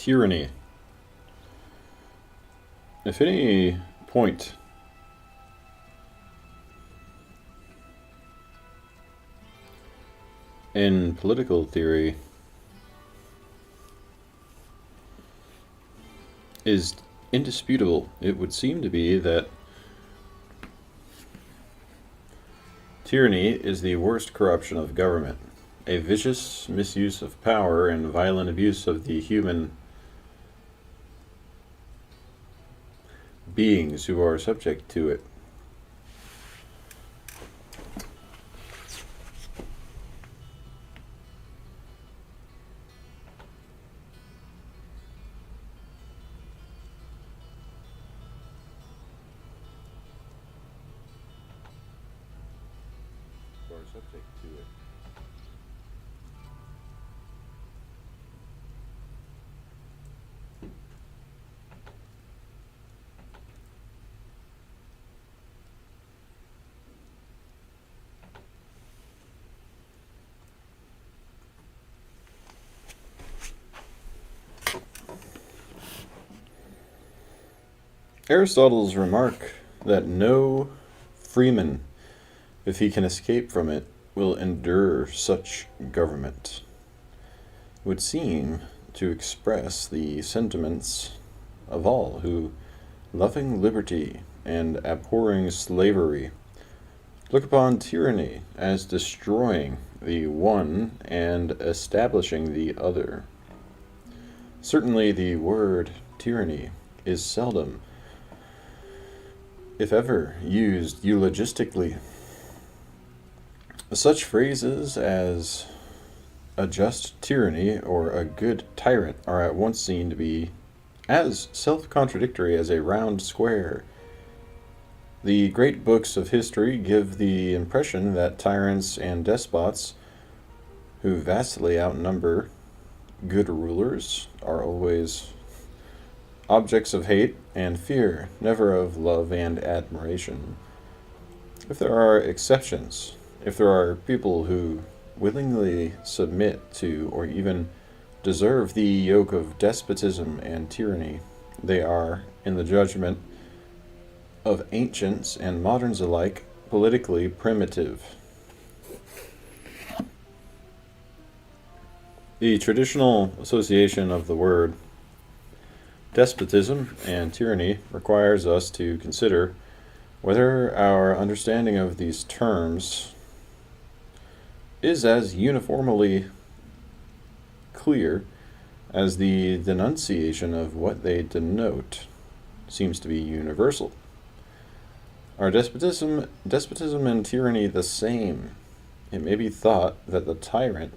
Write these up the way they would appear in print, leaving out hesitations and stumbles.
Tyranny. If any point in political theory is indisputable, it would seem to be that tyranny is the worst corruption of government, a vicious misuse of power and violent abuse of the human beings who are subject to it. Aristotle's remark that no freeman, if he can escape from it, will endure such government, would seem to express the sentiments of all who, loving liberty and abhorring slavery, look upon tyranny as destroying the one and establishing the other. Certainly the word tyranny is seldom, if ever, used eulogistically. Such phrases as a just tyranny or a good tyrant are at once seen to be as self-contradictory as a round square. The great books of history give the impression that tyrants and despots, who vastly outnumber good rulers, are always objects of hate and fear, never of love and admiration. If there are exceptions, if there are people who willingly submit to or even deserve the yoke of despotism and tyranny, they are, in the judgment of ancients and moderns alike, politically primitive. The traditional association of the word despotism and tyranny requires us to consider whether our understanding of these terms is as uniformly clear as the denunciation of what they denote seems to be universal. Are despotism and tyranny the same? It may be thought that the tyrant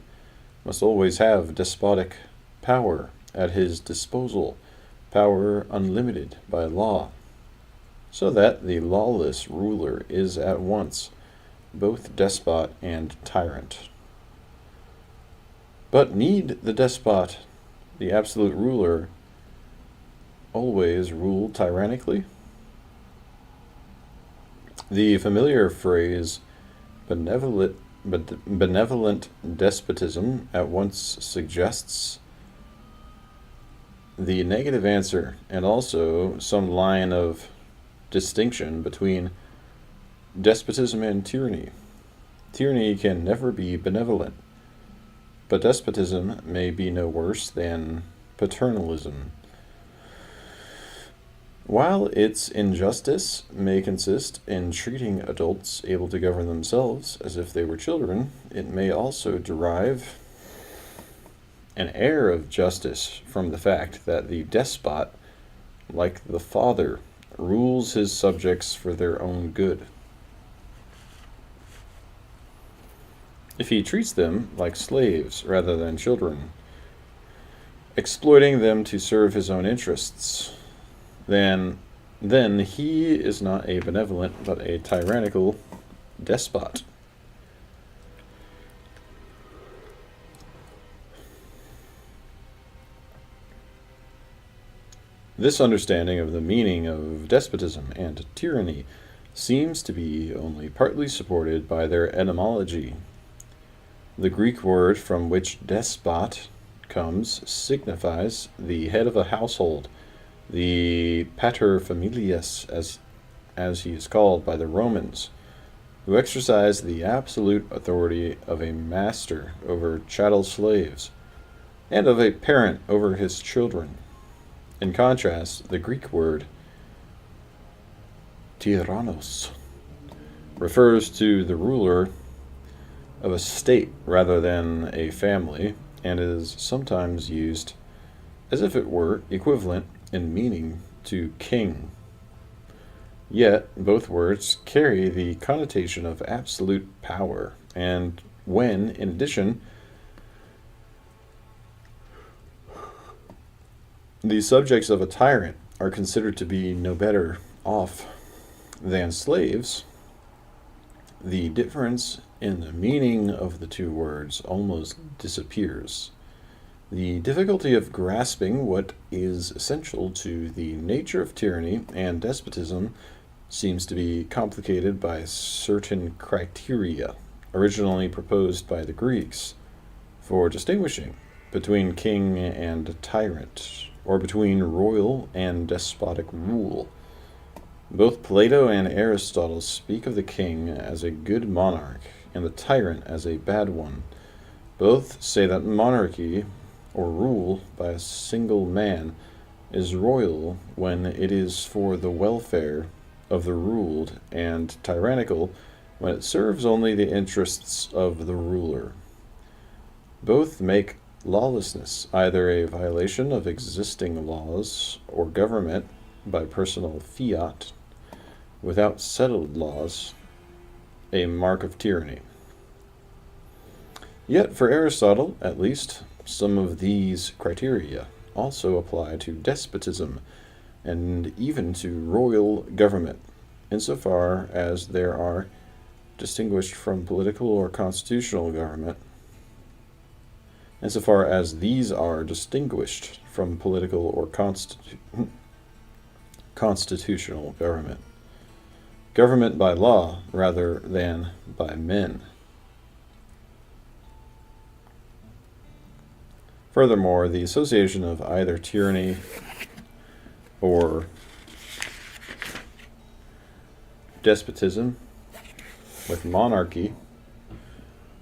must always have despotic power at his disposal, power unlimited by law, so that the lawless ruler is at once both despot and tyrant. But need the despot, the absolute ruler, always rule tyrannically? The familiar phrase benevolent despotism at once suggests the negative answer, and also some line of distinction between despotism and tyranny. Tyranny can never be benevolent, but despotism may be no worse than paternalism. While its injustice may consist in treating adults able to govern themselves as if they were children, it may also derive an air of justice from the fact that the despot, like the father, rules his subjects for their own good. If he treats them like slaves rather than children, exploiting them to serve his own interests, then he is not a benevolent but a tyrannical despot. This understanding of the meaning of despotism and tyranny seems to be only partly supported by their etymology. The Greek word from which despot comes signifies the head of a household, the pater familias, as he is called by the Romans, who exercised the absolute authority of a master over chattel slaves, and of a parent over his children. In contrast, the Greek word tyrannos refers to the ruler of a state rather than a family, and is sometimes used as if it were equivalent in meaning to king. Yet, both words carry the connotation of absolute power, and when, in addition, the subjects of a tyrant are considered to be no better off than slaves, the difference in the meaning of the two words almost disappears. The difficulty of grasping what is essential to the nature of tyranny and despotism seems to be complicated by certain criteria originally proposed by the Greeks for distinguishing between king and tyrant, or between royal and despotic rule. Both Plato and Aristotle speak of the king as a good monarch and the tyrant as a bad one. Both say that monarchy, or rule by a single man, is royal when it is for the welfare of the ruled, and tyrannical when it serves only the interests of the ruler. Both make lawlessness either a violation of existing laws or government by personal fiat without settled laws a mark of tyranny. Yet for Aristotle, at least, some of these criteria also apply to despotism and even to royal government, insofar as there are distinguished from political or constitutional government, insofar as these are distinguished from political or constitutional government. Government by law rather than by men. Furthermore, the association of either tyranny or despotism with monarchy,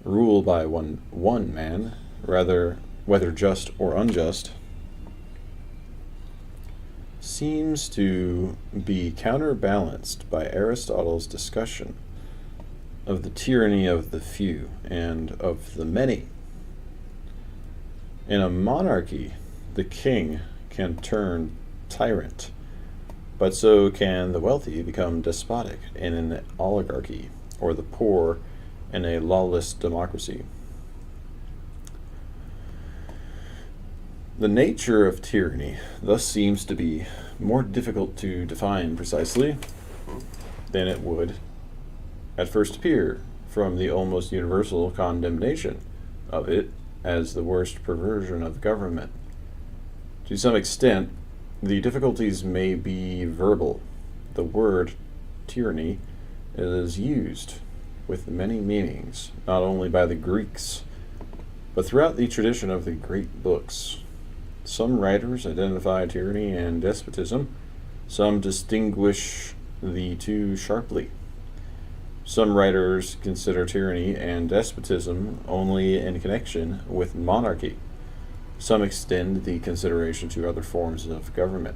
rule by one man, rather whether just or unjust, seems to be counterbalanced by Aristotle's discussion of the tyranny of the few and of the many. In a monarchy, the king can turn tyrant, but so can the wealthy become despotic in an oligarchy, or the poor in a lawless democracy. The nature of tyranny thus seems to be more difficult to define precisely than it would at first appear from the almost universal condemnation of it as the worst perversion of government. To some extent, the difficulties may be verbal. The word tyranny is used with many meanings, not only by the Greeks, but throughout the tradition of the great books. Some writers identify tyranny and despotism. Some distinguish the two sharply. Some writers consider tyranny and despotism only in connection with monarchy. Some extend the consideration to other forms of government.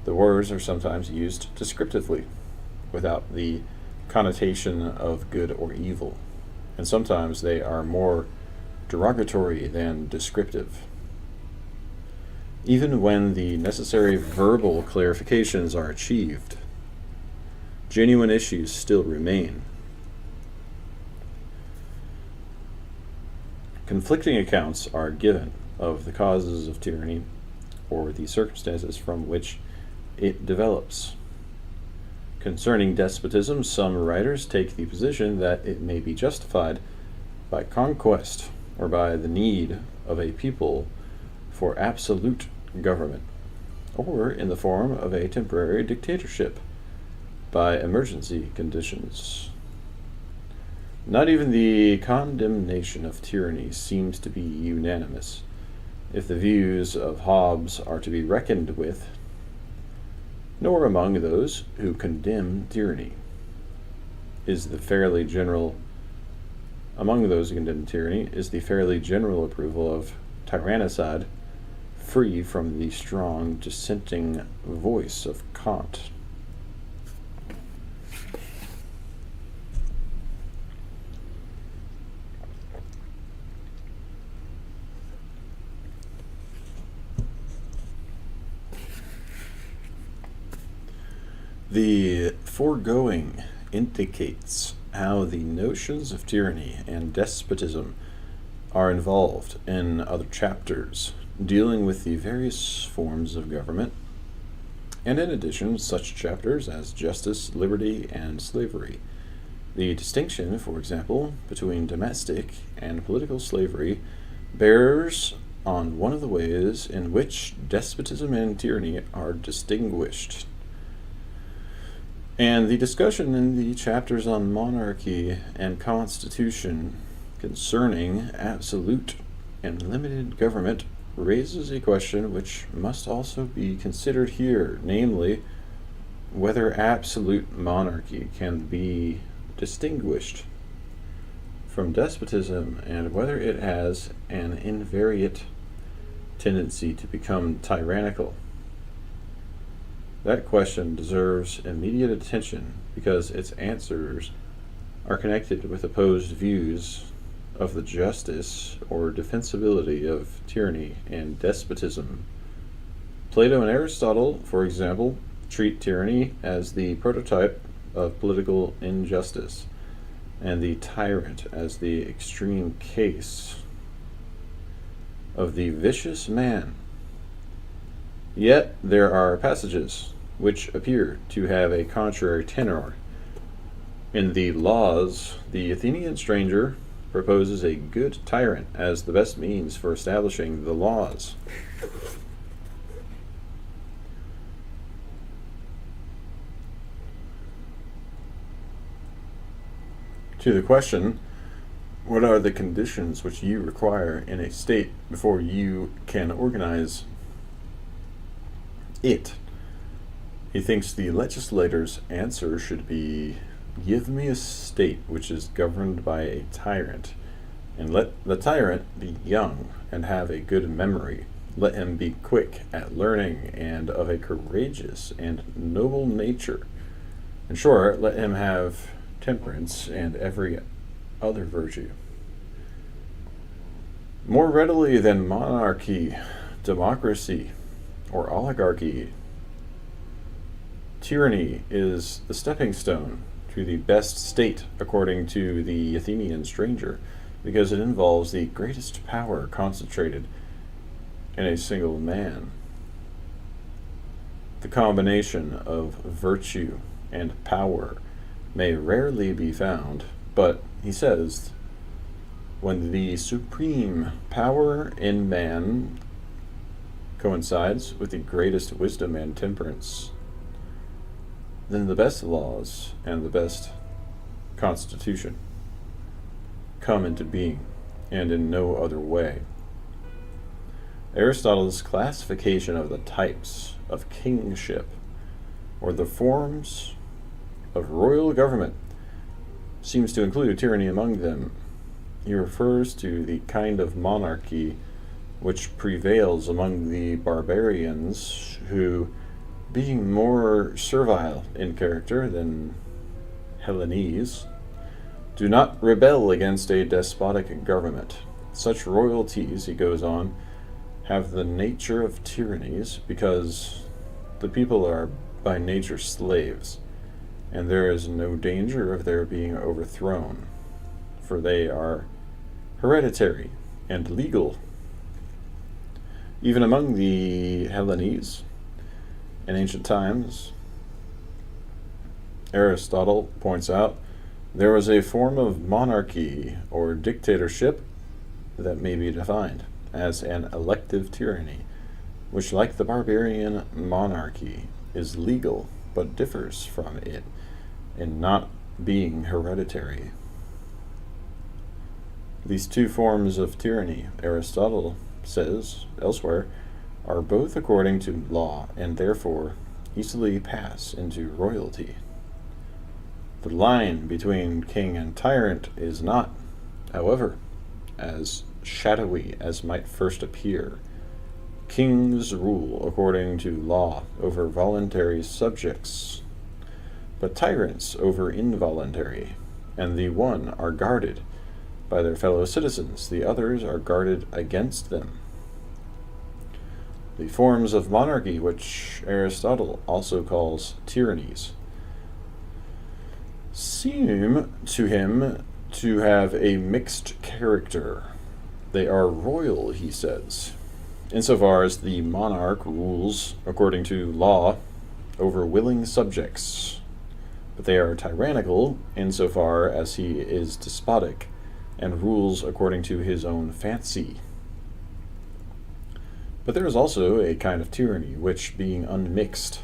The words are sometimes used descriptively, without the connotation of good or evil, and sometimes they are more derogatory than descriptive. Even when the necessary verbal clarifications are achieved, genuine issues still remain. Conflicting accounts are given of the causes of tyranny or the circumstances from which it develops. Concerning despotism, some writers take the position that it may be justified by conquest or by the need of a people for absolute government, or in the form of a temporary dictatorship by emergency conditions. Not even the condemnation of tyranny seems to be unanimous. if the views of Hobbes are to be reckoned with, nor among those who condemn tyranny. Is the fairly general Among those who condemn tyranny is the fairly general approval of tyrannicide, free from the strong dissenting voice of Kant. The foregoing indicates how the notions of tyranny and despotism are involved in other chapters dealing with the various forms of government, and in addition, such chapters as justice, liberty, and slavery. The distinction, for example, between domestic and political slavery bears on one of the ways in which despotism and tyranny are distinguished. And the discussion in the chapters on monarchy and constitution concerning absolute and limited government raises a question which must also be considered here, namely, whether absolute monarchy can be distinguished from despotism and whether it has an invariant tendency to become tyrannical. That question deserves immediate attention because its answers are connected with opposed views of the justice or defensibility of tyranny and despotism. Plato and Aristotle, for example, treat tyranny as the prototype of political injustice, and the tyrant as the extreme case of the vicious man. Yet there are passages which appear to have a contrary tenor. In the Laws, the Athenian stranger proposes a good tyrant as the best means for establishing the laws. To the question, what are the conditions which you require in a state before you can organize it? He thinks the legislator's answer should be, give me a state which is governed by a tyrant, and let the tyrant be young and have a good memory. Let him be quick at learning and of a courageous and noble nature. In short, let him have temperance and every other virtue. More readily than monarchy, democracy, or oligarchy, tyranny is the stepping stone to the best state, according to the Athenian stranger, because it involves the greatest power concentrated in a single man. The combination of virtue and power may rarely be found, but, he says, when the supreme power in man coincides with the greatest wisdom and temperance, then the best laws and the best constitution come into being, and in no other way. Aristotle's classification of the types of kingship, or the forms of royal government, seems to include tyranny among them. He refers to the kind of monarchy which prevails among the barbarians who, being more servile in character than Hellenes, do not rebel against a despotic government. Such royalties, he goes on, have the nature of tyrannies because the people are by nature slaves, and there is no danger of their being overthrown, for they are hereditary and legal. Even among the Hellenes, in ancient times, Aristotle points out, there was a form of monarchy or dictatorship that may be defined as an elective tyranny, which, like the barbarian monarchy, is legal but differs from it in not being hereditary. These two forms of tyranny, Aristotle says elsewhere, are both according to law and therefore easily pass into royalty. The line between king and tyrant is not, however, as shadowy as might first appear. Kings rule according to law over voluntary subjects, but tyrants over involuntary, and the one are guarded by their fellow citizens, the others are guarded against them. The forms of monarchy, which Aristotle also calls tyrannies, seem to him to have a mixed character. They are royal, he says, insofar as the monarch rules according to law over willing subjects, but they are tyrannical insofar as he is despotic and rules according to his own fancy. But there is also a kind of tyranny which, being unmixed,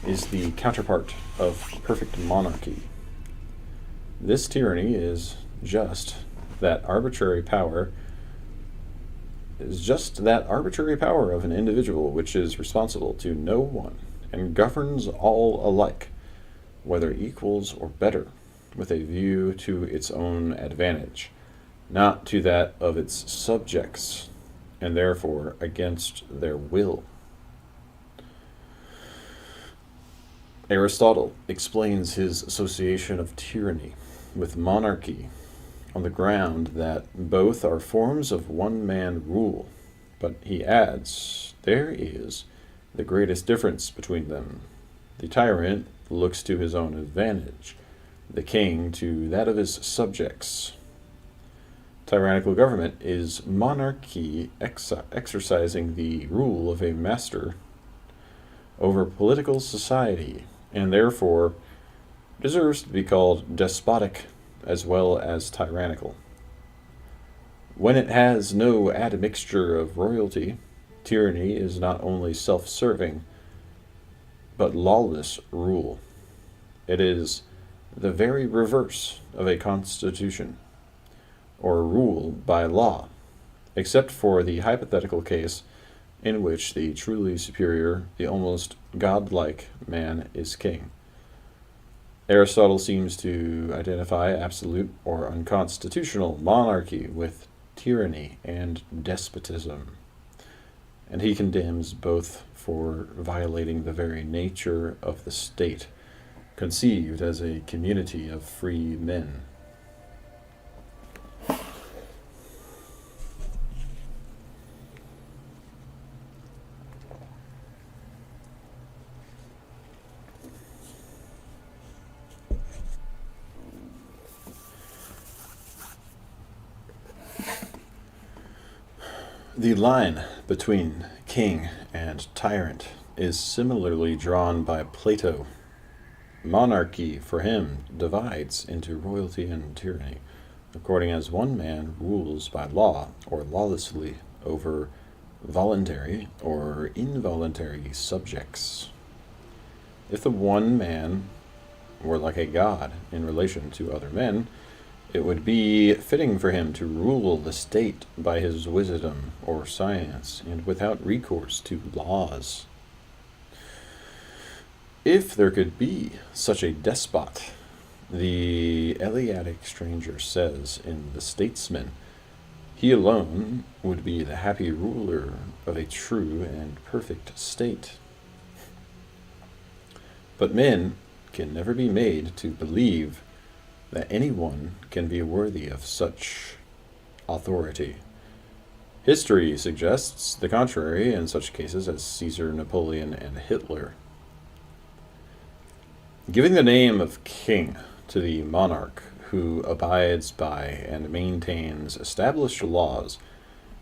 is the counterpart of perfect monarchy. This tyranny is just that arbitrary power of an individual which is responsible to no one and governs all alike, whether equals or better, with a view to its own advantage, not to that of its subjects, and therefore against their will. Aristotle explains his association of tyranny with monarchy on the ground that both are forms of one-man rule, but he adds, there is the greatest difference between them. The tyrant looks to his own advantage, the king to that of his subjects. Tyrannical government is monarchy exercising the rule of a master over political society, and therefore deserves to be called despotic as well as tyrannical. When it has no admixture of royalty, tyranny is not only self-serving, but lawless rule. It is the very reverse of a constitution, or rule by law, except for the hypothetical case in which the truly superior, the almost godlike man is king. Aristotle seems to identify absolute or unconstitutional monarchy with tyranny and despotism, and he condemns both for violating the very nature of the state, conceived as a community of free men. The line between king and tyrant is similarly drawn by Plato. Monarchy, for him, divides into royalty and tyranny, according as one man rules by law or lawlessly over voluntary or involuntary subjects. If the one man were like a god in relation to other men, it would be fitting for him to rule the state by his wisdom or science, and without recourse to laws. If there could be such a despot, the Eleatic stranger says in The Statesman, he alone would be the happy ruler of a true and perfect state. But men can never be made to believe that anyone can be worthy of such authority. History suggests the contrary in such cases as Caesar, Napoleon, and Hitler. Giving the name of king to the monarch who abides by and maintains established laws,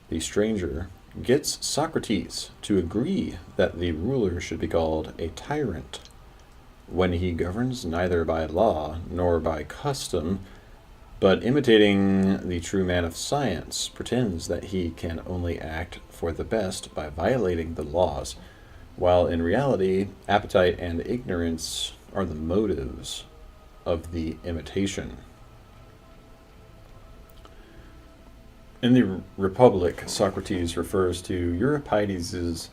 the stranger gets Socrates to agree that the ruler should be called a tyrant, when he governs neither by law nor by custom, but imitating the true man of science, pretends that he can only act for the best by violating the laws, while in reality appetite and ignorance are the motives of the imitation. In the Republic, Socrates refers to Euripides'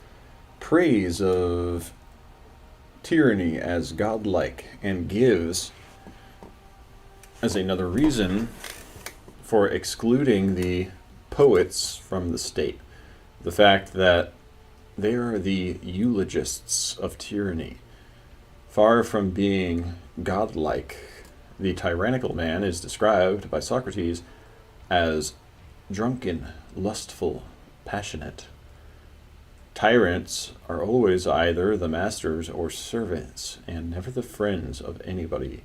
praise of tyranny as godlike and gives as another reason for excluding the poets from the state the fact that they are the eulogists of tyranny. Far from being godlike, the tyrannical man is described by Socrates as drunken, lustful, passionate. Tyrants are always either the masters or servants, and never the friends of anybody.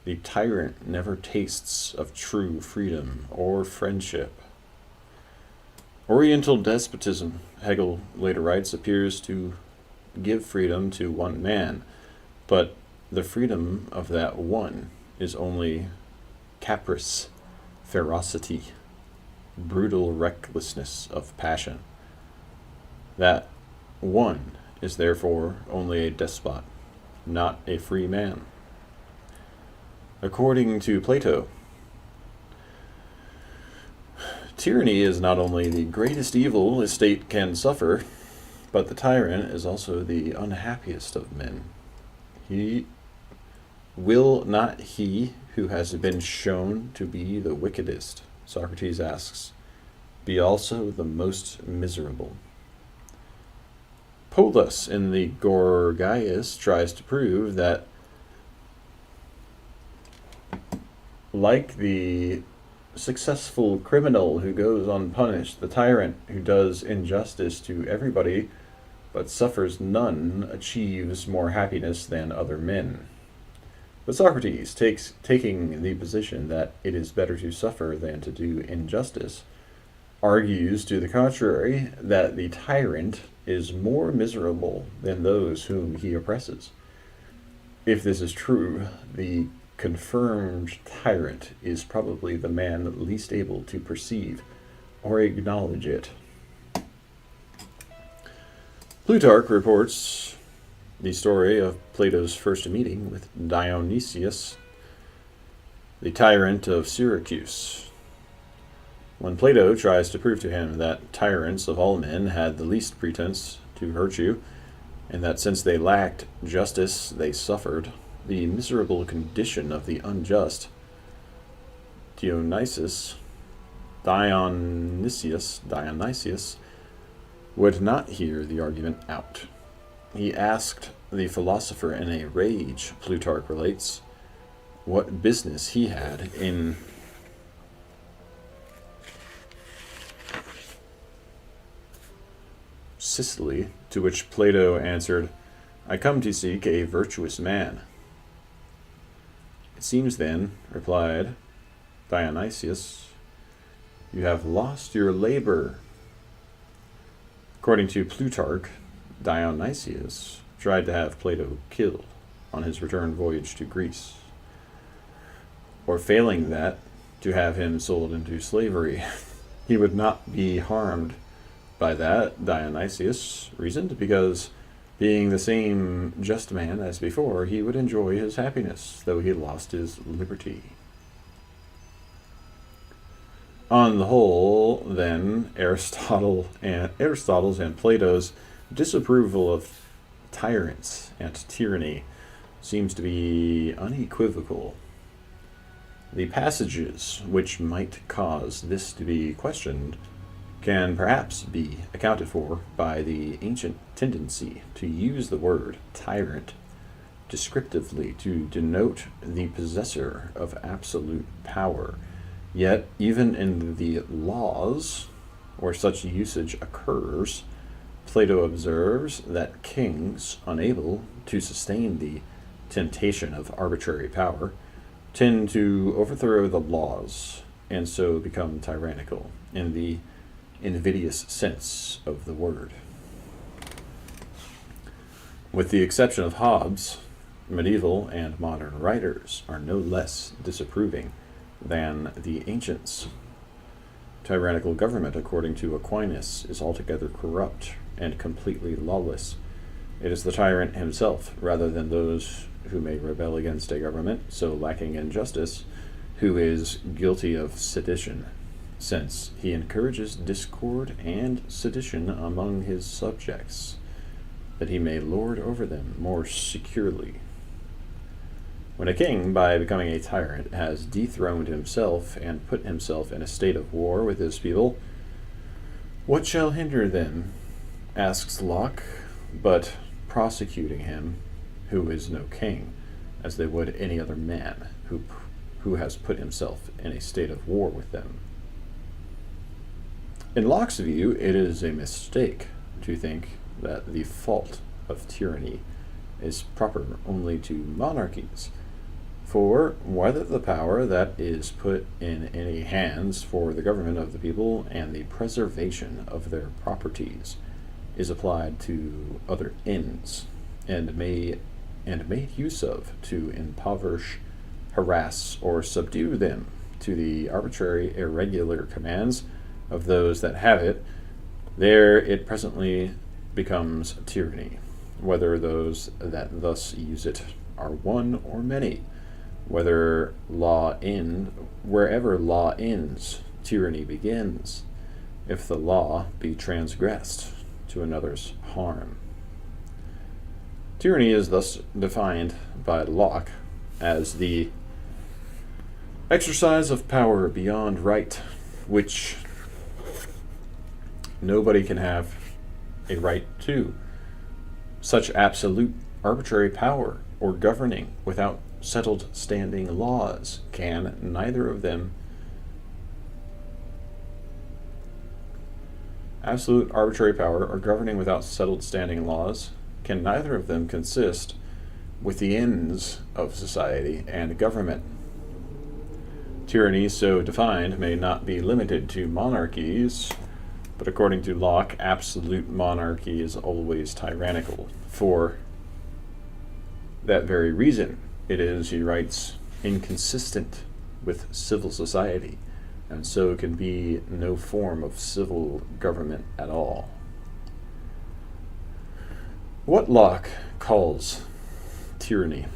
The tyrant never tastes of true freedom or friendship. Oriental despotism, Hegel later writes, appears to give freedom to one man, but the freedom of that one is only caprice, ferocity, brutal recklessness of passion. That one is therefore only a despot, not a free man. According to Plato, tyranny is not only the greatest evil a state can suffer, but the tyrant is also the unhappiest of men. Will not he who has been shown to be the wickedest, Socrates asks, be also the most miserable? Polus in the Gorgias tries to prove that, like the successful criminal who goes unpunished, the tyrant who does injustice to everybody but suffers none achieves more happiness than other men. But Socrates, taking the position that it is better to suffer than to do injustice, argues to the contrary that the tyrant is more miserable than those whom he oppresses. If this is true, the confirmed tyrant is probably the man least able to perceive or acknowledge it. Plutarch reports the story of Plato's first meeting with Dionysius, the tyrant of Syracuse. When Plato tries to prove to him that tyrants of all men had the least pretense to virtue, and that since they lacked justice they suffered the miserable condition of the unjust, Dionysius would not hear the argument out. He asked the philosopher in a rage, Plutarch relates, what business he had in Sicily, to which Plato answered, I come to seek a virtuous man. It seems then, replied Dionysius, you have lost your labor. According to Plutarch, Dionysius tried to have Plato killed on his return voyage to Greece, or failing that, to have him sold into slavery. He would not be harmed by that, Dionysius reasoned, because being the same just man as before, he would enjoy his happiness, though he lost his liberty. On the whole, then, Aristotle's and Plato's disapproval of tyrants and tyranny seems to be unequivocal. The passages which might cause this to be questioned can perhaps be accounted for by the ancient tendency to use the word tyrant descriptively to denote the possessor of absolute power. Yet, even in the laws where such usage occurs, Plato observes that kings, unable to sustain the temptation of arbitrary power, tend to overthrow the laws and so become tyrannical in the invidious sense of the word. With the exception of Hobbes, medieval and modern writers are no less disapproving than the ancients. Tyrannical government, according to Aquinas, is altogether corrupt and completely lawless. It is the tyrant himself, rather than those who may rebel against a government so lacking in justice, who is guilty of sedition. since he encourages discord and sedition among his subjects, that he may lord over them more securely. When a king, by becoming a tyrant, has dethroned himself and put himself in a state of war with his people, what shall hinder them, asks Locke, but prosecuting him, who is no king, as they would any other man who has put himself in a state of war with them? In Locke's view, it is a mistake to think that the fault of tyranny is proper only to monarchies. For whether the power that is put in any hands for the government of the people and the preservation of their properties is applied to other ends, and made use of to impoverish, harass, or subdue them to the arbitrary, irregular commands of those that have it, there it presently becomes tyranny, whether those that thus use it are one or many. Wherever law ends, tyranny begins, if the law be transgressed to another's harm. Tyranny is thus defined by Locke as the exercise of power beyond right, which nobody can have a right to. Such absolute arbitrary power or governing without settled standing laws can neither of them absolute arbitrary power or governing without settled standing laws can neither of them consist with the ends of society and government. Tyranny so defined may not be limited to monarchies, but according to Locke, absolute monarchy is always tyrannical. For that very reason, it is, he writes, inconsistent with civil society, and so can be no form of civil government at all. What Locke calls tyranny,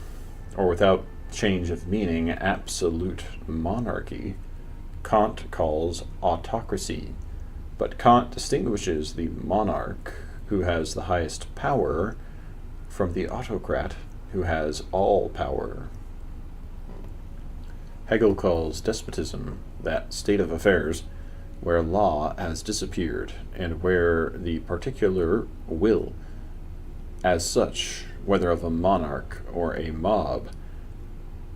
or without change of meaning, absolute monarchy, Kant calls autocracy, but Kant distinguishes the monarch who has the highest power from the autocrat who has all power. Hegel calls despotism that state of affairs where law has disappeared and where the particular will, as such, whether of a monarch or a mob,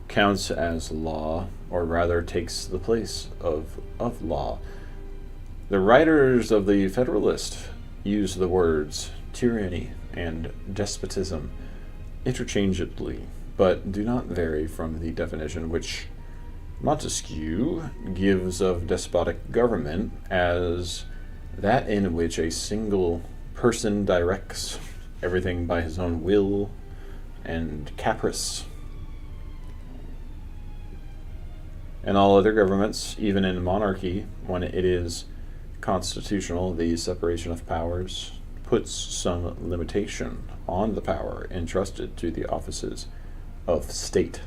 counts as law, or rather takes the place of law. The writers of the Federalist use the words tyranny and despotism interchangeably, but do not vary from the definition which Montesquieu gives of despotic government as that in which a single person directs everything by his own will and caprice. In all other governments, even in monarchy, when it is constitutional, the separation of powers puts some limitation on the power entrusted to the offices of state.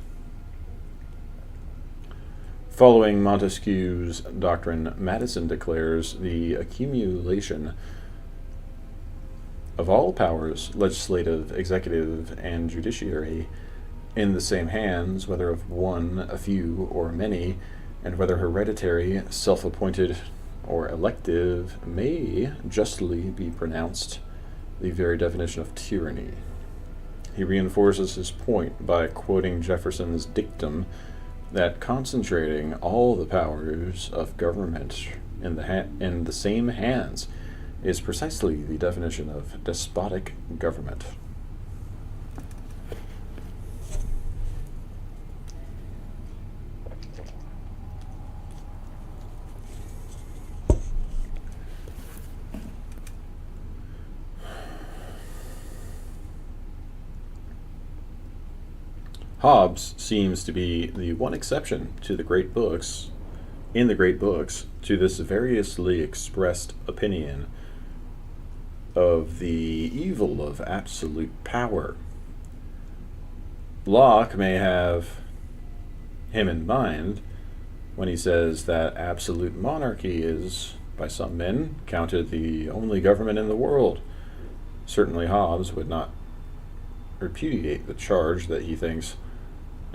Following Montesquieu's doctrine, Madison declares the accumulation of all powers, legislative, executive, and judiciary, in the same hands, whether of one, a few, or many, and whether hereditary, self-appointed, or elective, may justly be pronounced the very definition of tyranny. He reinforces his point by quoting Jefferson's dictum that concentrating all the powers of government in the same hands is precisely the definition of despotic government. Hobbes seems to be the one exception to the great books, to this variously expressed opinion of the evil of absolute power. Locke may have him in mind, when he says that absolute monarchy is, by some men, counted the only government in the world. Certainly Hobbes would not repudiate the charge that he thinks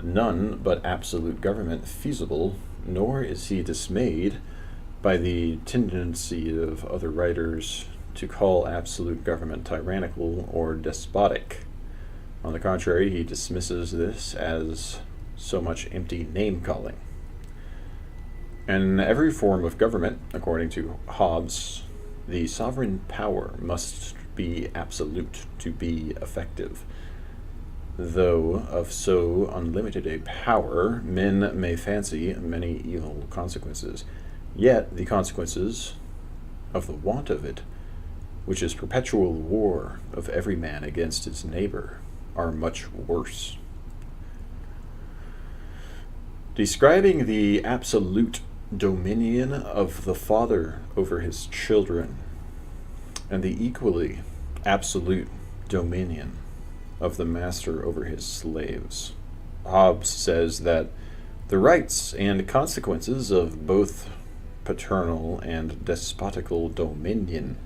none but absolute government feasible, nor is he dismayed by the tendency of other writers to call absolute government tyrannical or despotic. On the contrary, he dismisses this as so much empty name-calling. In every form of government, according to Hobbes, the sovereign power must be absolute to be effective. Though of so unlimited a power, men may fancy many evil consequences, yet the consequences of the want of it, which is perpetual war of every man against his neighbor, are much worse. Describing the absolute dominion of the father over his children, and the equally absolute dominion of the master over his slaves, Hobbes says that the rights and consequences of both paternal and despotical dominion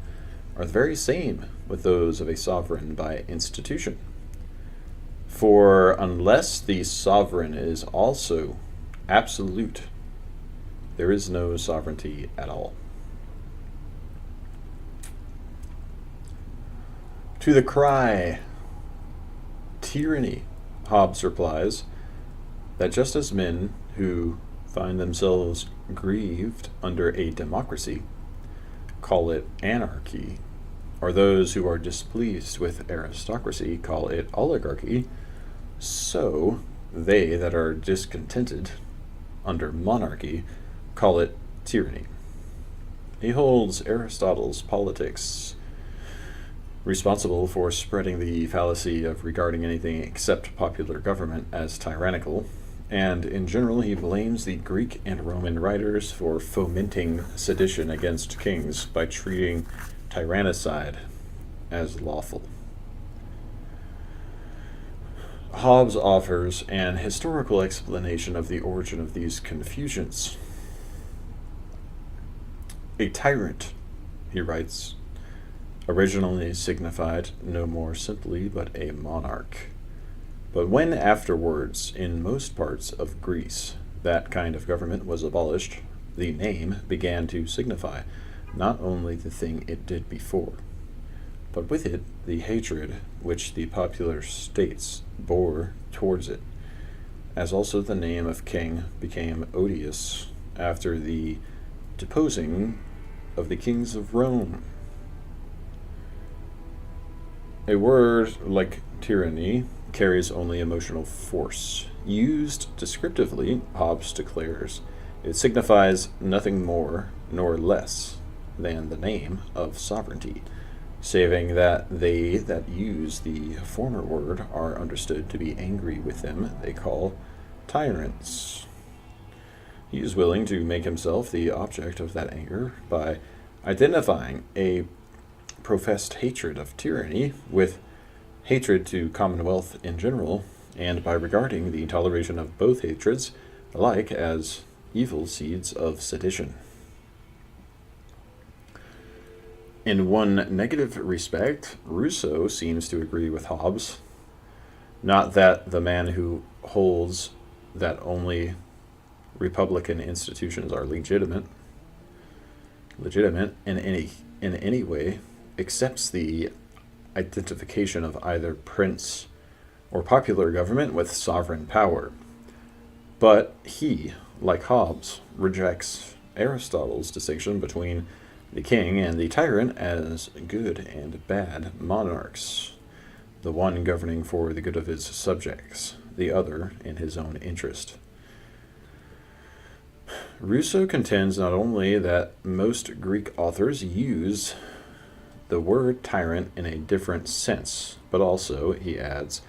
are the very same with those of a sovereign by institution. For unless the sovereign is also absolute, there is no sovereignty at all. To the cry, tyranny, Hobbes replies that just as men who find themselves grieved under a democracy call it anarchy, or those who are displeased with aristocracy call it oligarchy, so they that are discontented under monarchy call it tyranny. He holds Aristotle's Politics responsible for spreading the fallacy of regarding anything except popular government as tyrannical, and in general he blames the Greek and Roman writers for fomenting sedition against kings by treating tyrannicide as lawful. Hobbes offers an historical explanation of the origin of these confusions. A tyrant, he writes, originally signified no more simply but a monarch. But when afterwards, in most parts of Greece, that kind of government was abolished, the name began to signify not only the thing it did before, but with it the hatred which the popular states bore towards it, as also the name of king became odious after the deposing of the kings of Rome. A word like tyranny carries only emotional force. Used descriptively, Hobbes declares, it signifies nothing more nor less than the name of sovereignty, saving that they that use the former word are understood to be angry with them they call tyrants. He is willing to make himself the object of that anger by identifying a professed hatred of tyranny with hatred to commonwealth in general, and by regarding the toleration of both hatreds alike as evil seeds of sedition. In one negative respect, Rousseau seems to agree with Hobbes. Not that the man who holds that only republican institutions are legitimate in any way accepts the identification of either prince or popular government with sovereign power. But he, like Hobbes, rejects Aristotle's distinction between the king and the tyrant as good and bad monarchs, the one governing for the good of his subjects, the other in his own interest. Rousseau contends not only that most Greek authors use the word tyrant in a different sense, but also, he adds,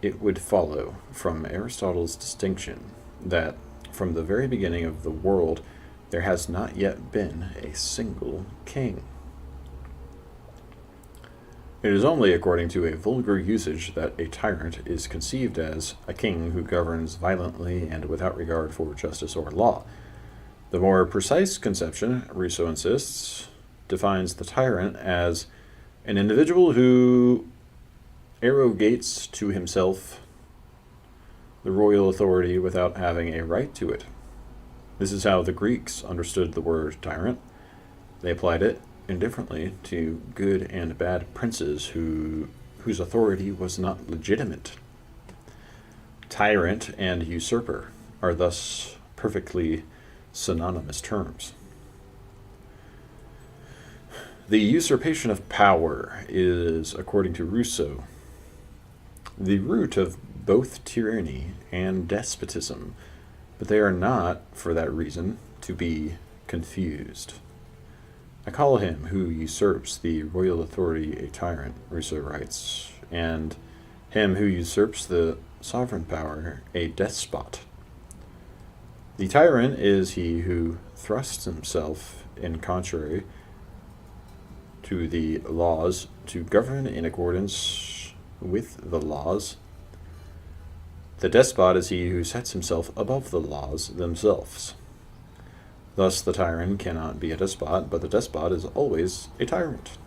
it would follow from Aristotle's distinction that from the very beginning of the world there has not yet been a single king. It is only according to a vulgar usage that a tyrant is conceived as a king who governs violently and without regard for justice or law. The more precise conception, Rousseau insists, defines the tyrant as an individual who arrogates to himself the royal authority without having a right to it. This is how the Greeks understood the word tyrant. They applied it indifferently to good and bad princes whose authority was not legitimate. Tyrant and usurper are thus perfectly synonymous terms. The usurpation of power is, according to Rousseau, the root of both tyranny and despotism, but they are not, for that reason, to be confused. I call him who usurps the royal authority a tyrant, Rousseau writes, and him who usurps the sovereign power a despot. The tyrant is he who thrusts himself in contrary to the laws to govern in accordance with the laws. The despot is he who sets himself above the laws themselves. Thus the tyrant cannot be a despot, but the despot is always a tyrant.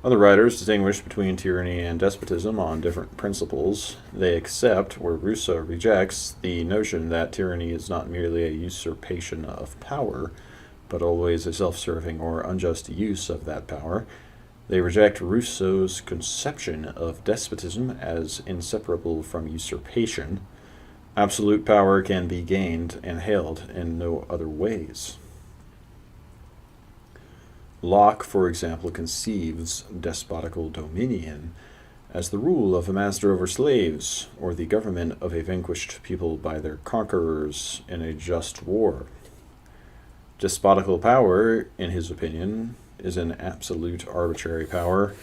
Other writers distinguish between tyranny and despotism on different principles. They accept, where Rousseau rejects, the notion that tyranny is not merely a usurpation of power, but always a self-serving or unjust use of that power. They reject Rousseau's conception of despotism as inseparable from usurpation. Absolute power can be gained and held in no other ways. Locke, for example, conceives despotical dominion as the rule of a master over slaves, or the government of a vanquished people by their conquerors in a just war. Despotical power, in his opinion, is an absolute arbitrary power.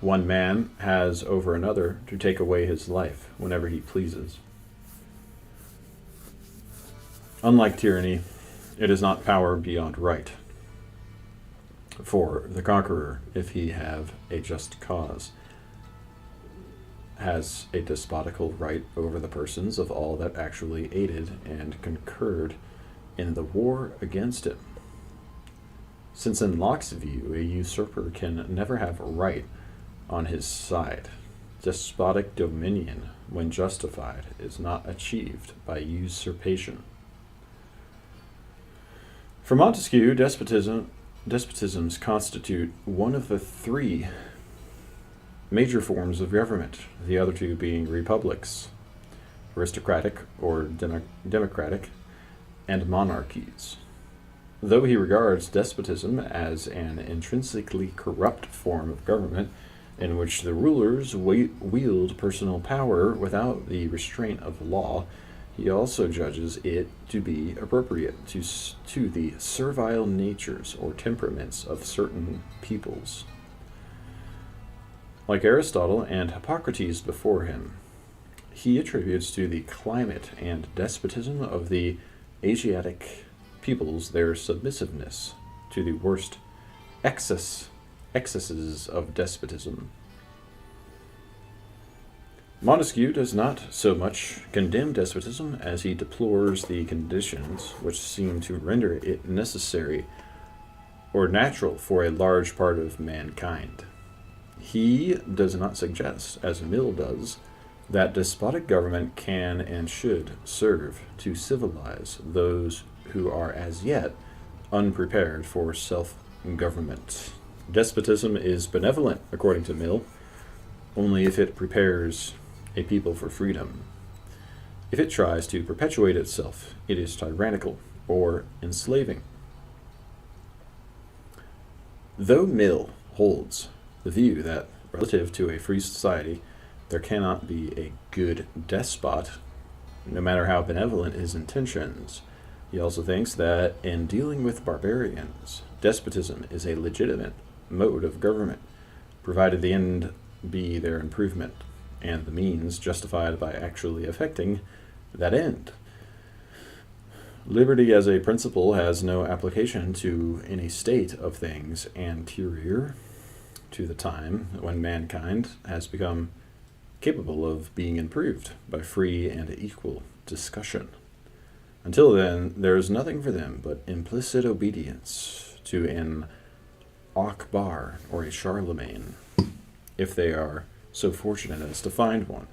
One man has over another to take away his life whenever he pleases. Unlike tyranny, it is not power beyond right. For the conqueror, if he have a just cause, has a despotical right over the persons of all that actually aided and concurred in the war against him. Since in Locke's view, a usurper can never have right on his side, despotic dominion, when justified, is not achieved by usurpation. For Montesquieu, despotisms constitute one of the three major forms of government, the other two being republics, aristocratic or democratic, and monarchies. Though he regards despotism as an intrinsically corrupt form of government, in which the rulers wield personal power without the restraint of law, he also judges it to be appropriate to the servile natures or temperaments of certain peoples. Like Aristotle and Hippocrates before him, he attributes to the climate and despotism of the Asiatic peoples their submissiveness to the worst excesses of despotism. Montesquieu does not so much condemn despotism as he deplores the conditions which seem to render it necessary or natural for a large part of mankind. He does not suggest, as Mill does, that despotic government can and should serve to civilize those who are as yet unprepared for self-government. Despotism is benevolent, according to Mill, only if it prepares a people for freedom. If it tries to perpetuate itself, it is tyrannical or enslaving. Though Mill holds the view that, relative to a free society, there cannot be a good despot, no matter how benevolent his intentions, he also thinks that in dealing with barbarians, despotism is a legitimate mode of government, provided the end be their improvement, and the means justified by actually effecting that end. Liberty as a principle has no application to any state of things anterior to the time when mankind has become capable of being improved by free and equal discussion. Until then, there is nothing for them but implicit obedience to an Akbar or a Charlemagne, if they are so fortunate as to find one.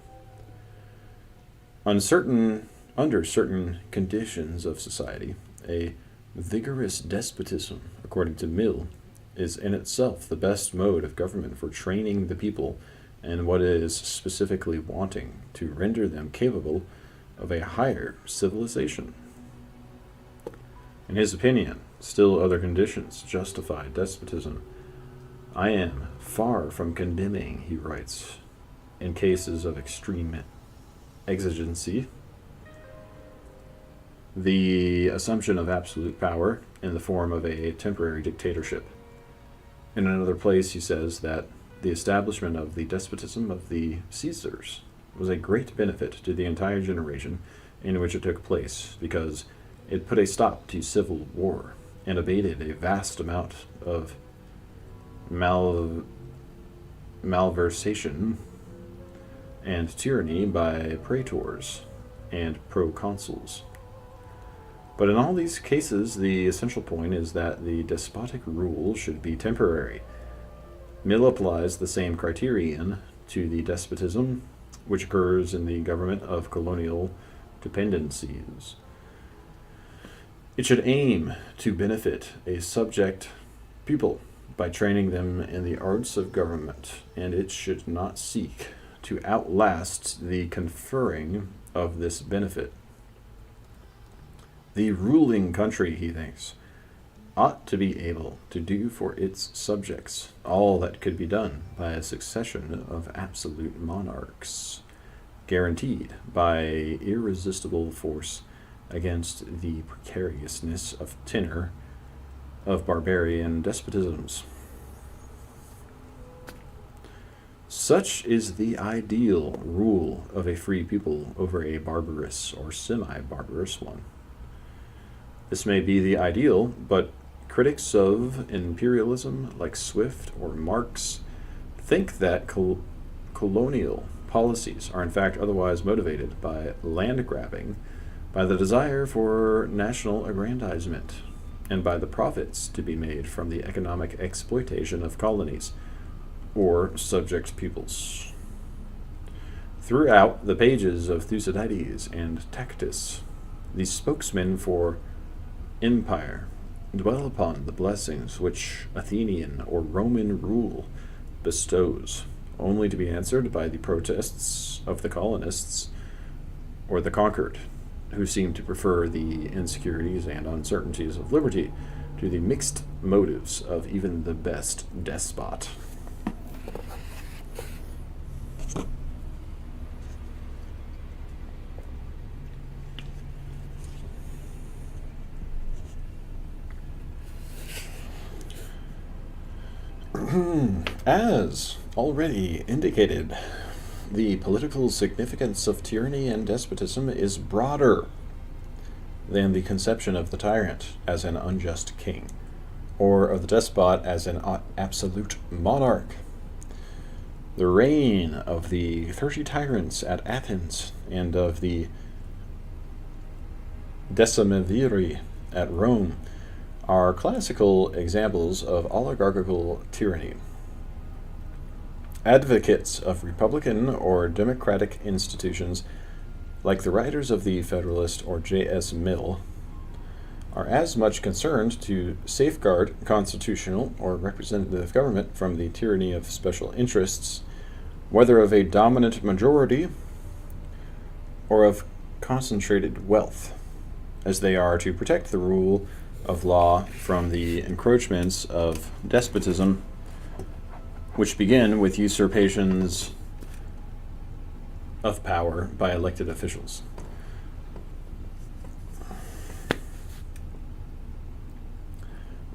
Under certain conditions of society, a vigorous despotism, according to Mill, is in itself the best mode of government for training the people and what is specifically wanting to render them capable of a higher civilization. In his opinion, still other conditions justify despotism. I am far from condemning, he writes, in cases of extreme exigency, the assumption of absolute power in the form of a temporary dictatorship. In another place, he says that the establishment of the despotism of the Caesars was a great benefit to the entire generation in which it took place, because it put a stop to civil war and abated a vast amount of malversation and tyranny by praetors and proconsuls. But in all these cases, the essential point is that the despotic rule should be temporary. Mill applies the same criterion to the despotism which occurs in the government of colonial dependencies. It should aim to benefit a subject people by training them in the arts of government, and it should not seek to outlast the conferring of this benefit. The ruling country, he thinks, ought to be able to do for its subjects all that could be done by a succession of absolute monarchs, guaranteed by irresistible force against the precariousness of tenor of barbarian despotisms. Such is the ideal rule of a free people over a barbarous or semi-barbarous one. This may be the ideal, but critics of imperialism like Swift or Marx think that colonial policies are in fact otherwise motivated by land grabbing, by the desire for national aggrandizement, and by the profits to be made from the economic exploitation of colonies or subject peoples. Throughout the pages of Thucydides and Tacitus, the spokesmen for empire dwell upon the blessings which Athenian or Roman rule bestows, only to be answered by the protests of the colonists or the conquered, who seem to prefer the insecurities and uncertainties of liberty to the mixed motives of even the best despot. As already indicated, the political significance of tyranny and despotism is broader than the conception of the tyrant as an unjust king, or of the despot as an absolute monarch. The reign of the 30 tyrants at Athens and of the decimviri at Rome are classical examples of oligarchical tyranny. Advocates of republican or democratic institutions, like the writers of the Federalist or J.S. Mill, are as much concerned to safeguard constitutional or representative government from the tyranny of special interests, whether of a dominant majority or of concentrated wealth, as they are to protect the rule of law from the encroachments of despotism, which begin with usurpations of power by elected officials.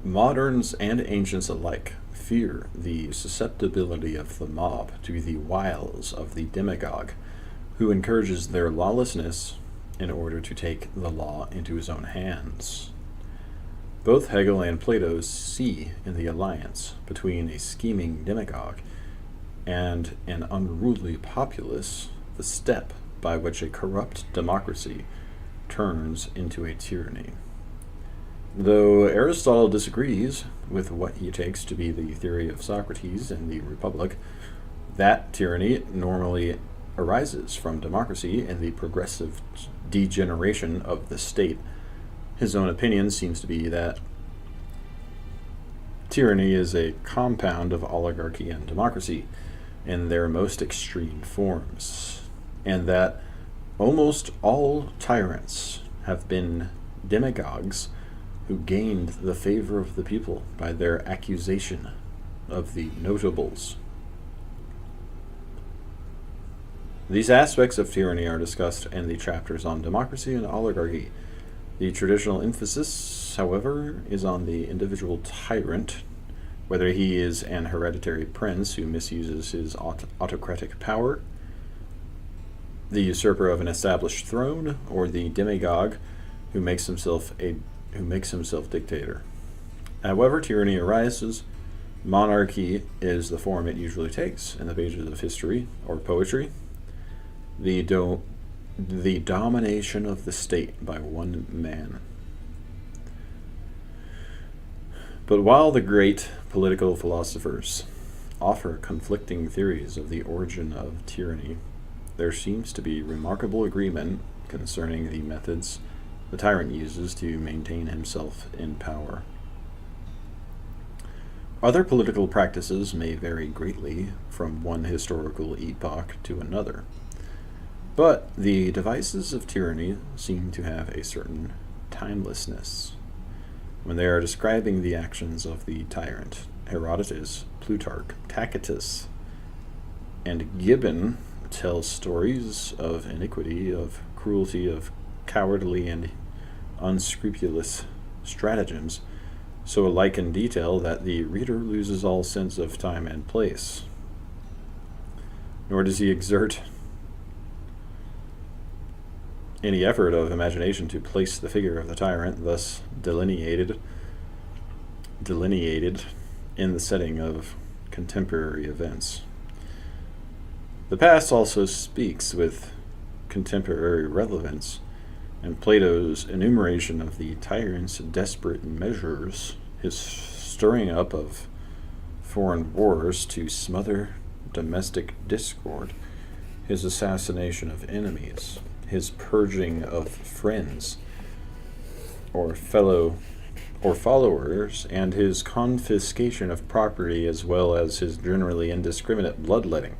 Moderns and ancients alike fear the susceptibility of the mob to the wiles of the demagogue, who encourages their lawlessness in order to take the law into his own hands. Both Hegel and Plato see in the alliance between a scheming demagogue and an unruly populace the step by which a corrupt democracy turns into a tyranny. Though Aristotle disagrees with what he takes to be the theory of Socrates and the Republic, that tyranny normally arises from democracy and the progressive degeneration of the state. His own opinion seems to be that tyranny is a compound of oligarchy and democracy in their most extreme forms, and that almost all tyrants have been demagogues who gained the favor of the people by their accusation of the notables. These aspects of tyranny are discussed in the chapters on democracy and oligarchy. The traditional emphasis, however, is on the individual tyrant, whether he is an hereditary prince who misuses his autocratic power, the usurper of an established throne, or the demagogue who makes himself dictator. However tyranny arises, monarchy is the form it usually takes in the pages of history or poetry. The domination of the state by one man. But while the great political philosophers offer conflicting theories of the origin of tyranny, there seems to be remarkable agreement concerning the methods the tyrant uses to maintain himself in power. Other political practices may vary greatly from one historical epoch to another, but the devices of tyranny seem to have a certain timelessness. When they are describing the actions of the tyrant, Herodotus, Plutarch, Tacitus, and Gibbon tell stories of iniquity, of cruelty, of cowardly and unscrupulous stratagems, so alike in detail that the reader loses all sense of time and place. Nor does he exert any effort of imagination to place the figure of the tyrant thus delineated in the setting of contemporary events. The past also speaks with contemporary relevance, and Plato's enumeration of the tyrant's desperate measures, his stirring up of foreign wars to smother domestic discord, his assassination of enemies, his purging of friends or followers, and his confiscation of property, as well as his generally indiscriminate bloodletting,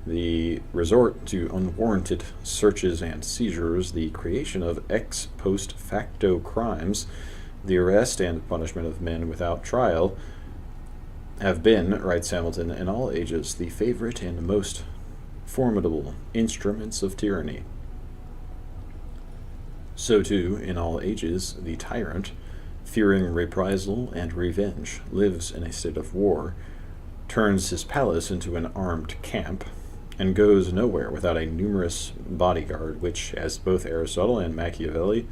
the resort to unwarranted searches and seizures, the creation of ex post facto crimes, the arrest and punishment of men without trial, have been, writes Hamilton, in all ages the favorite and most formidable instruments of tyranny. So too, in all ages, the tyrant, fearing reprisal and revenge, lives in a state of war, turns his palace into an armed camp, and goes nowhere without a numerous bodyguard, which, as both Aristotle and Machiavelli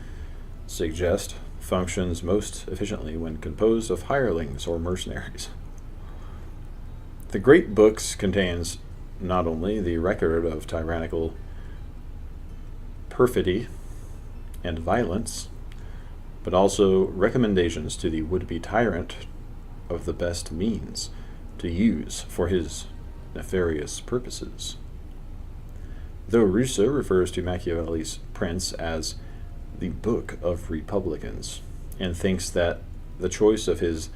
suggest, functions most efficiently when composed of hirelings or mercenaries. The great books contains not only the record of tyrannical perfidy and violence, but also recommendations to the would-be tyrant of the best means to use for his nefarious purposes. Though Rousseau refers to Machiavelli's Prince as the Book of Republicans, and thinks that the choice of his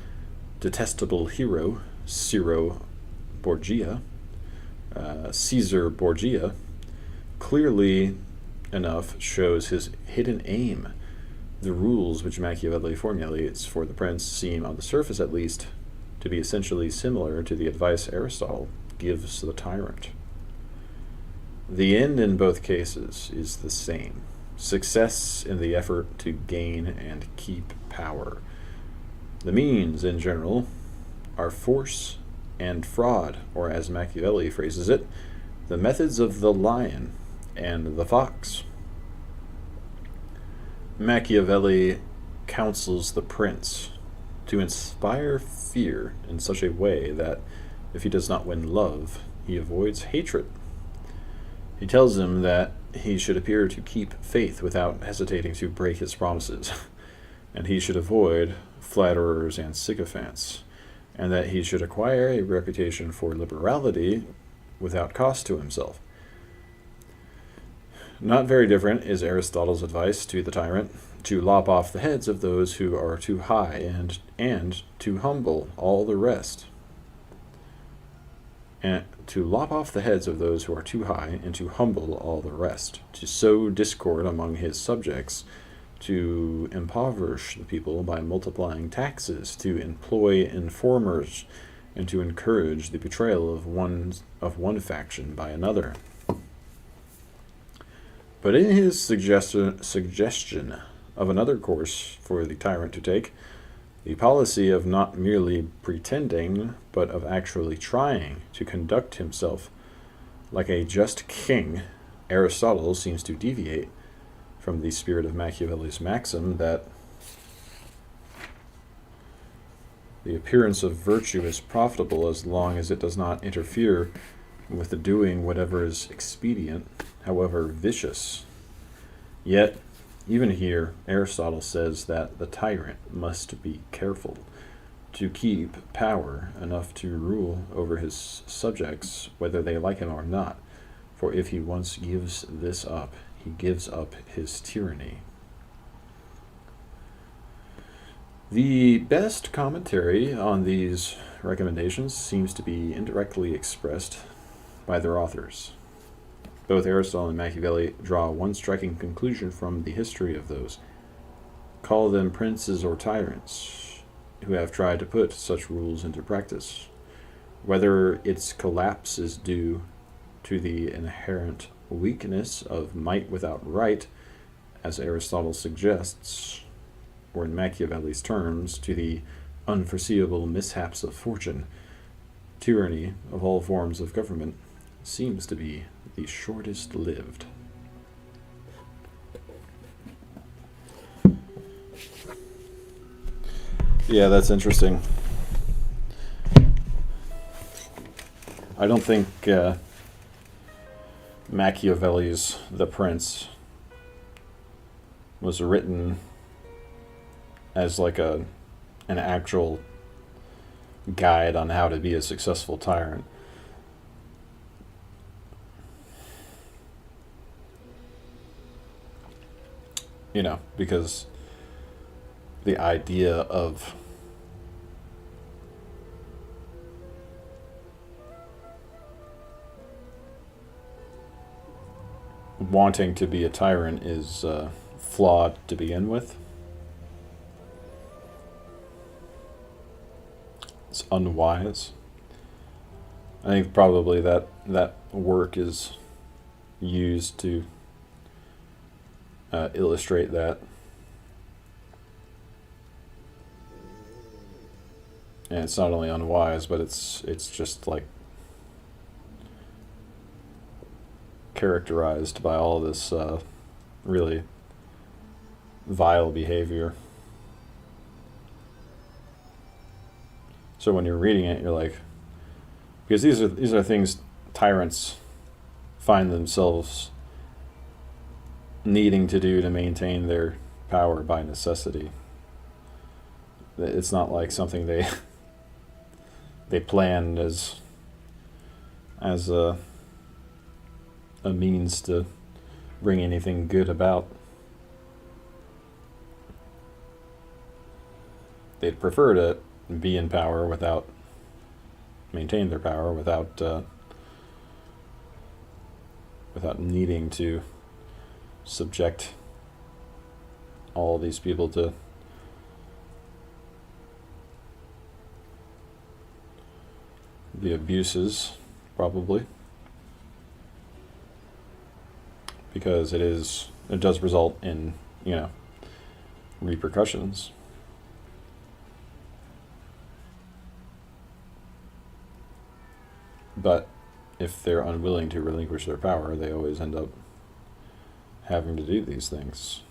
detestable hero, Caesar Borgia, clearly enough shows his hidden aim. The rules which Machiavelli formulates for the prince seem, on the surface at least, to be essentially similar to the advice Aristotle gives the tyrant. The end in both cases is the same: success in the effort to gain and keep power. The means, in general, are force and fraud, or as Machiavelli phrases it, the methods of the lion and the fox. Machiavelli counsels the prince to inspire fear in such a way that if he does not win love, he avoids hatred. He tells him that he should appear to keep faith without hesitating to break his promises, and he should avoid flatterers and sycophants, and that he should acquire a reputation for liberality without cost to himself. Not very different is Aristotle's advice to the tyrant to lop off the heads of those who are too high and to humble all the rest. And to lop off the heads of those who are too high and to humble all the rest, to sow discord among his subjects, to impoverish the people by multiplying taxes, to employ informers, and to encourage the betrayal of one faction by another. But in his suggestion of another course for the tyrant to take, the policy of not merely pretending, but of actually trying to conduct himself like a just king, Aristotle seems to deviate from the spirit of Machiavelli's maxim that the appearance of virtue is profitable as long as it does not interfere with the doing whatever is expedient, however vicious. Yet, even here, Aristotle says that the tyrant must be careful to keep power enough to rule over his subjects, whether they like him or not, for if he once gives this up, he gives up his tyranny. The best commentary on these recommendations seems to be indirectly expressed by their authors. Both Aristotle and Machiavelli draw one striking conclusion from the history of those. Call them princes or tyrants who have tried to put such rules into practice. Whether its collapse is due to the inherent weakness of might without right, as Aristotle suggests, or in Machiavelli's terms, to the unforeseeable mishaps of fortune, tyranny of all forms of government seems to be the shortest lived. Yeah, that's interesting. I don't think Machiavelli's The Prince was written as like an actual guide on how to be a successful tyrant. You know, because the idea of wanting to be a tyrant is flawed to begin with. It's unwise. I think probably that work is used to illustrate that. And it's not only unwise, but it's just like characterized by all this really vile behavior. So when you're reading it, you're like, because these are things tyrants find themselves needing to do to maintain their power by necessity. It's not like something they planned as a means to bring anything good about. They'd prefer to be in power without maintain their power without needing to subject all these people to the abuses, probably, because it does result in, you know, repercussions. But if they're unwilling to relinquish their power, they always end up having to do these things.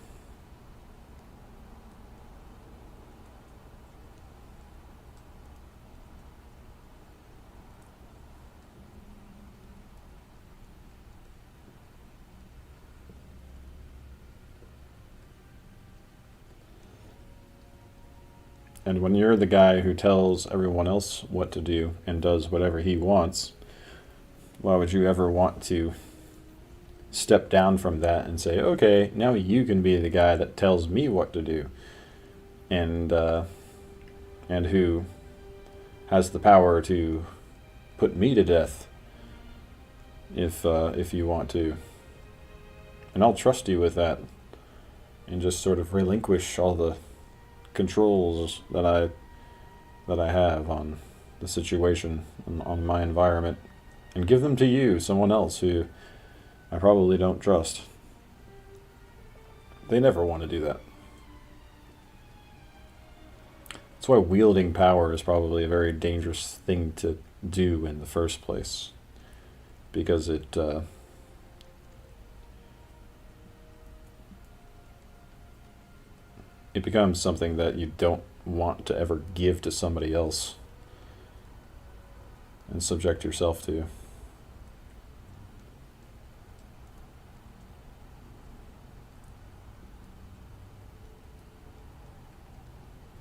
And when you're the guy who tells everyone else what to do and does whatever he wants, why would you ever want to step down from that and say, okay, now you can be the guy that tells me what to do, and who has the power to put me to death if you want to, and I'll trust you with that, and just sort of relinquish all the controls that I have on the situation, on my environment, and give them to you, someone else who I probably don't trust. They never want to do that. That's why wielding power is probably a very dangerous thing to do in the first place, because it becomes something that you don't want to ever give to somebody else and subject yourself to.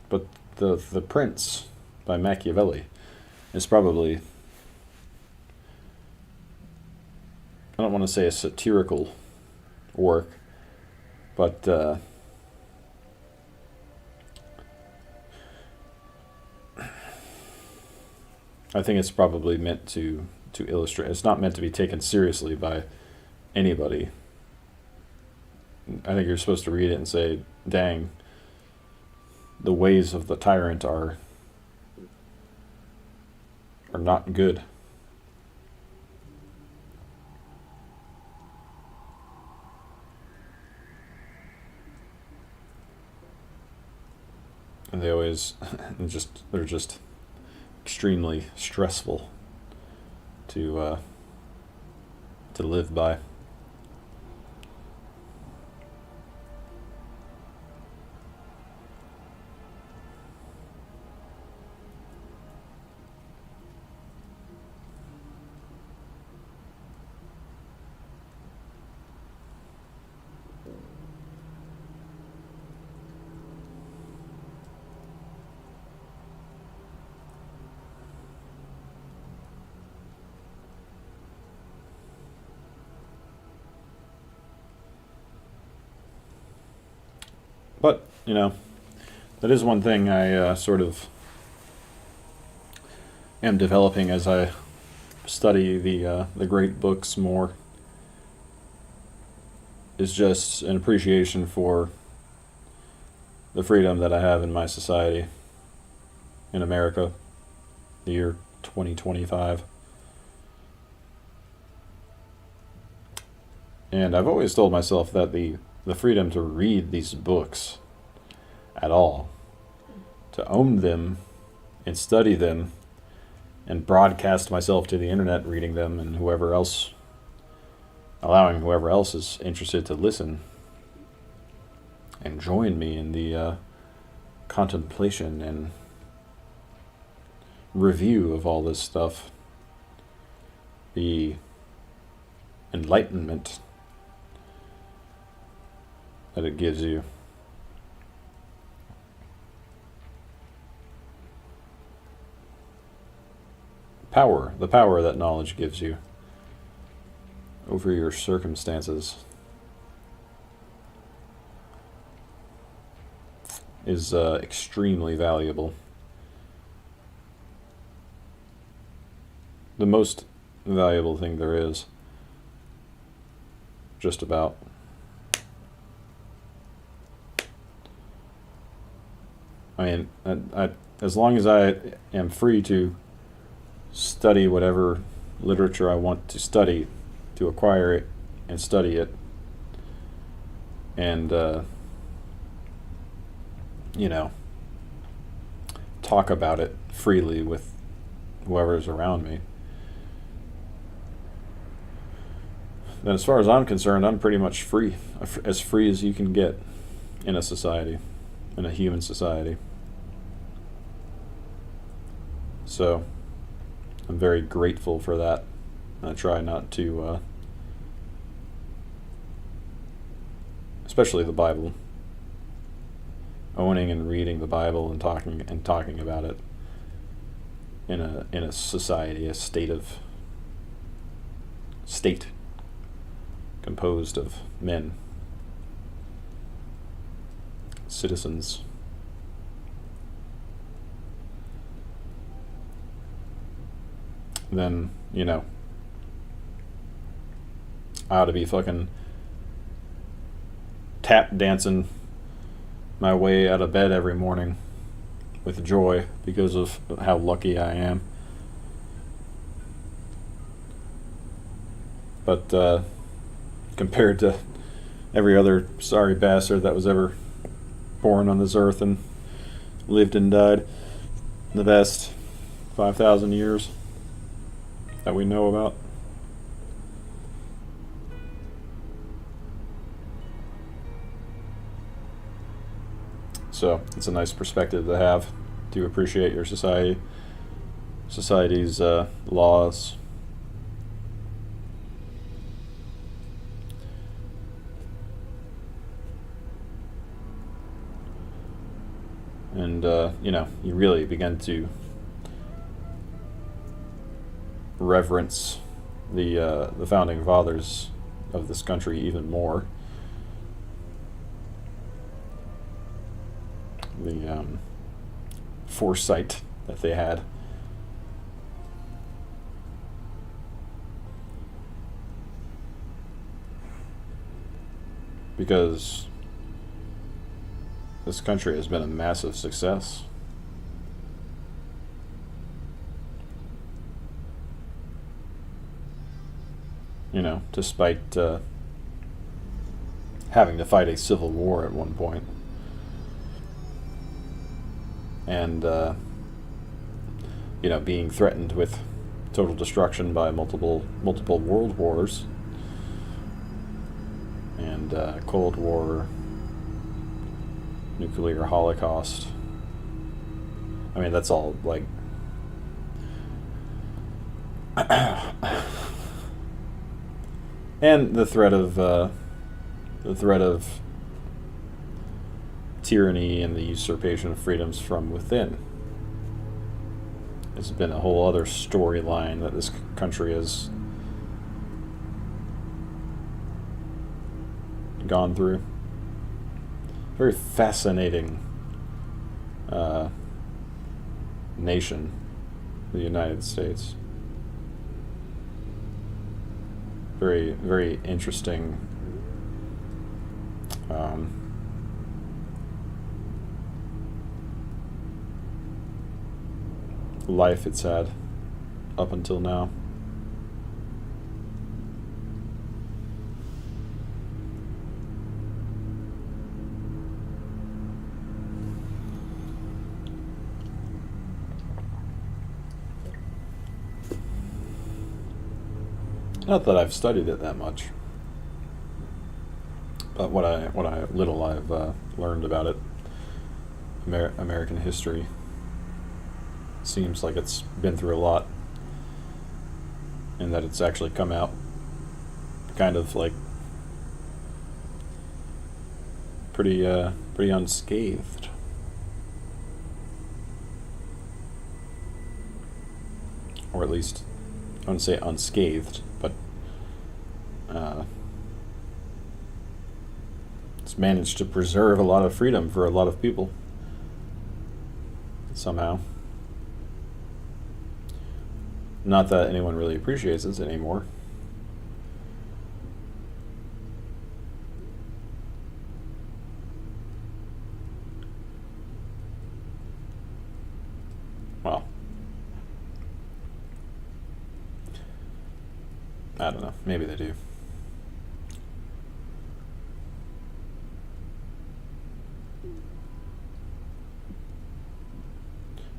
But the Prince by Machiavelli is probably, I don't want to say a satirical work, but I think it's probably meant to illustrate. It's not meant to be taken seriously by anybody. I think you're supposed to read it and say, dang, the ways of the tyrant are not good. And they always they're just extremely stressful to live by. But, that is one thing I sort of am developing as I study the great books more, is just an appreciation for the freedom that I have in my society, in America, the year 2025. And I've always told myself that the freedom to read these books at all, to own them and study them and broadcast myself to the internet reading them, and allowing whoever else is interested to listen and join me in the contemplation and review of all this stuff, the enlightenment that it gives you. The power that knowledge gives you over your circumstances is extremely valuable. The most valuable thing there is, just about. I mean, as long as I am free to study whatever literature I want to study, to acquire it and study it, and talk about it freely with whoever's around me, then as far as I'm concerned, I'm pretty much free, as free as you can get in a society, in a human society. So I'm very grateful for that. I try not to, especially the Bible, owning and reading the Bible and talking about it in a society, a state composed of men, citizens. Then, I ought to be fucking tap dancing my way out of bed every morning with joy because of how lucky I am. But compared to every other sorry bastard that was ever born on this earth and lived and died in the past 5,000 years that we know about. So it's a nice perspective to have, to appreciate your society's laws. And you really begin to reverence the founding fathers of this country even more. The foresight that they had. Because this country has been a massive success. Despite having to fight a civil war at one point. And, being threatened with total destruction by multiple world wars. And Cold War, nuclear holocaust. I mean, that's all, like... and the threat of tyranny and the usurpation of freedoms from within. It's been a whole other storyline that this country has gone through. Very fascinating nation, the United States. Very, very interesting life it's had up until now. Not that I've studied it that much, but what I've learned about it, American history, seems like it's been through a lot, and that it's actually come out kind of like pretty unscathed. Or at least, I wouldn't say unscathed, but it's managed to preserve a lot of freedom for a lot of people somehow. Not that anyone really appreciates this anymore. Well, I don't know. Maybe they do.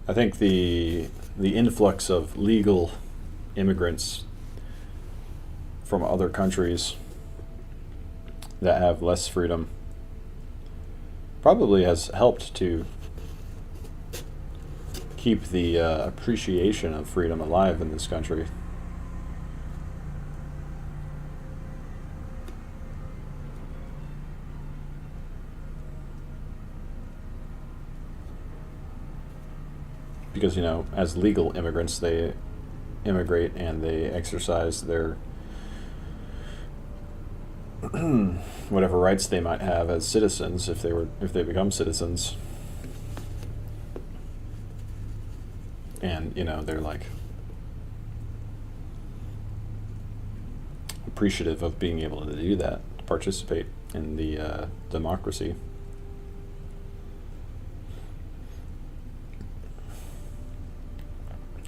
I think the influx of legal immigrants from other countries that have less freedom probably has helped to keep the appreciation of freedom alive in this country. because, you know, as legal immigrants, they immigrate and they exercise their whatever rights they might have as citizens if they become citizens. And, you know, they're like appreciative of being able to do that, to participate in the democracy.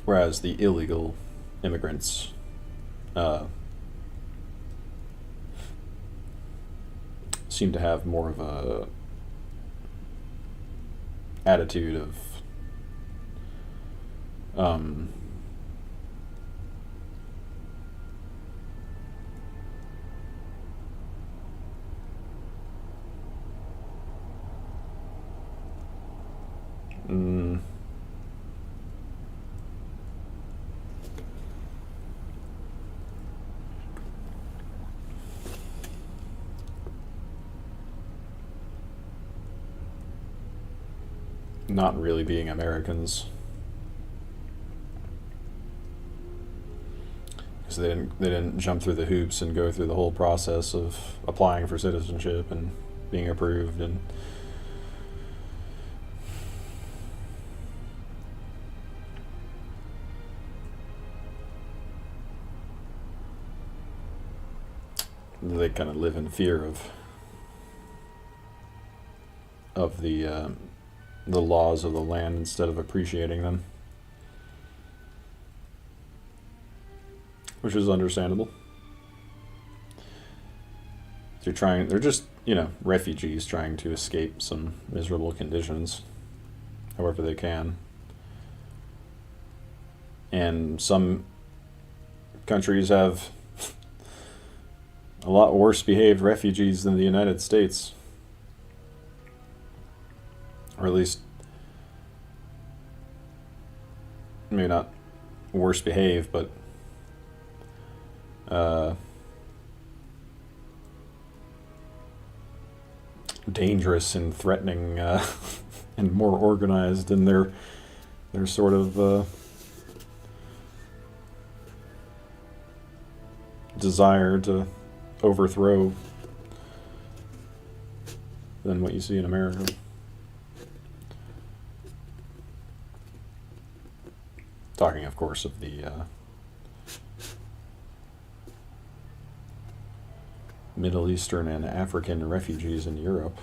Whereas the illegal immigrants seem to have more of a attitude of not really being Americans. Because they didn't jump through the hoops and go through the whole process of applying for citizenship and being approved and they kind of live in fear of the laws of the land instead of appreciating them, which is understandable. They're just, you know, refugees trying to escape some miserable conditions however they can. And some countries have a lot worse behaved refugees than the United States. Or at least, maybe not worse behaved, but dangerous and threatening and more organized in their sort of desire to overthrow than what you see in America. Talking, of course, of the Middle Eastern and African refugees in Europe.